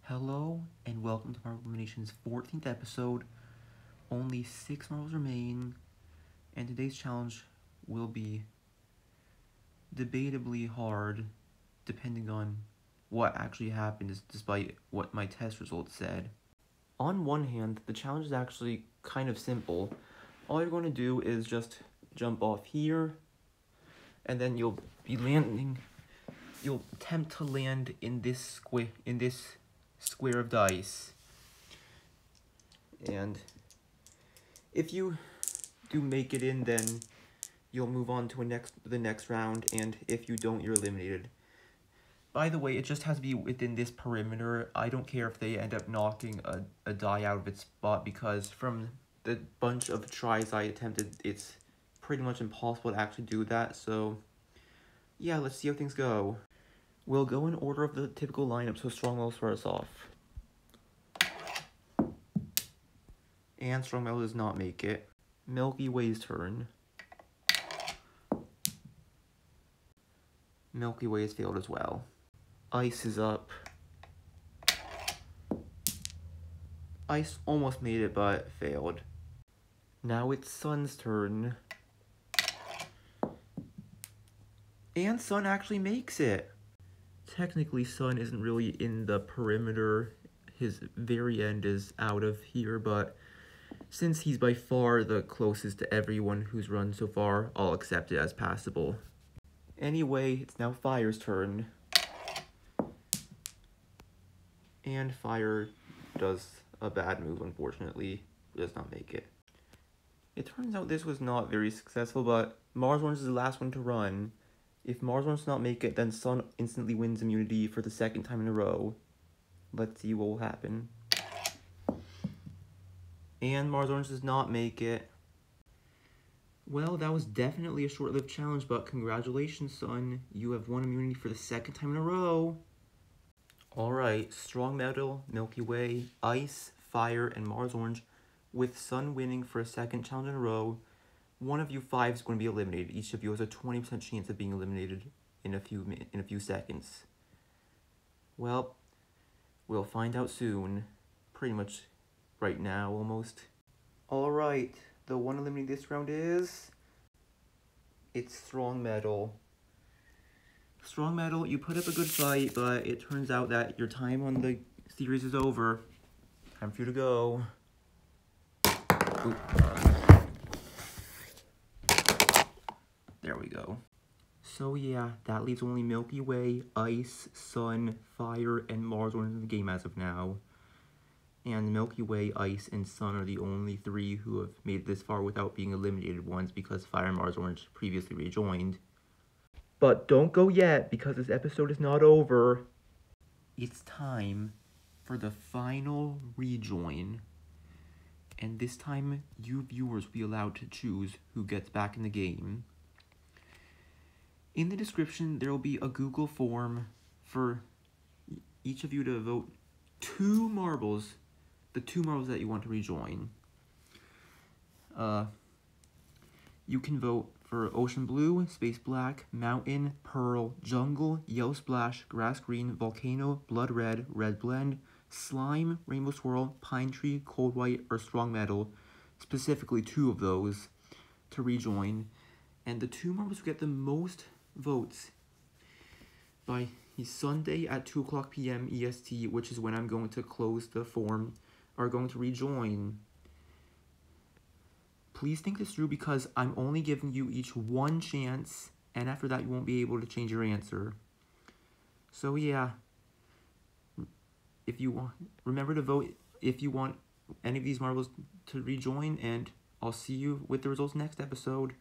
Hello and welcome to Marvel Elimination's 14th episode. Only 6 marbles remain, and today's challenge will be debatably hard depending on what actually happened despite what my test results said. On one hand, the challenge is actually kind of simple. All you're going to do is just jump off here, and then you'll attempt to land in this square of dice, and if you do make it in, then you'll move on to the next round, and if you don't, you're eliminated. By the way, it just has to be within this perimeter. I don't care if they end up knocking a die out of its spot, because from the bunch of tries I attempted, it's pretty much impossible to actually do that. So yeah, let's see how things go. We'll go in order of the typical lineup, so Strong Metal starts off. And Strong Metal does not make it. Milky Way's turn. Milky Way has failed as well. Ice is up. Ice almost made it, but failed. Now it's Sun's turn. And Sun actually makes it. Technically, Sun isn't really in the perimeter. His very end is out of here, but since he's by far the closest to everyone who's run so far, I'll accept it as passable. Anyway, it's now Fire's turn. And Fire does a bad move, unfortunately. Does not make it. It turns out this was not very successful, but Mars Orange is the last one to run. If Mars Orange does not make it, then Sun instantly wins immunity for the second time in a row. Let's see what will happen. And Mars Orange does not make it. Well, that was definitely a short-lived challenge, but congratulations, Sun. You have won immunity for the second time in a row. Alright, Strong Metal, Milky Way, Ice, Fire, and Mars Orange. With Sun winning for a second challenge in a row, one of you 5 is going to be eliminated. Each of you has a 20% chance of being eliminated in a few seconds. Well, we'll find out soon. Pretty much right now, almost. Alright, the one eliminated this round is... it's Strong Metal. Strong Metal, you put up a good fight, but it turns out that your time on the series is over. Time for you to go. Ooh. There we go. So yeah, that leaves only Milky Way, Ice, Sun, Fire, and Mars Orange in the game as of now. And Milky Way, Ice, and Sun are the only 3 who have made it this far without being eliminated once, because Fire and Mars Orange previously rejoined. But don't go yet, because this episode is not over. It's time for the final rejoin. And this time, you viewers will be allowed to choose who gets back in the game. In the description, there will be a Google form for each of you to vote 2 marbles, the 2 marbles that you want to rejoin. You can vote for Ocean Blue, Space Black, Mountain, Pearl, Jungle, Yellow Splash, Grass Green, Volcano, Blood Red, Red Blend, Slime, Rainbow Swirl, Pine Tree, Cold White, or Strong Metal, specifically 2 of those, to rejoin. And the 2 marbles who get the most votes by Sunday at 2:00 p.m. EST, which is when I'm going to close the form, are going to rejoin. Please think this through, because I'm only giving you each 1 chance, and after that you won't be able to change your answer. So yeah, if you want, remember to vote if you want any of these marbles to rejoin, and I'll see you with the results next episode.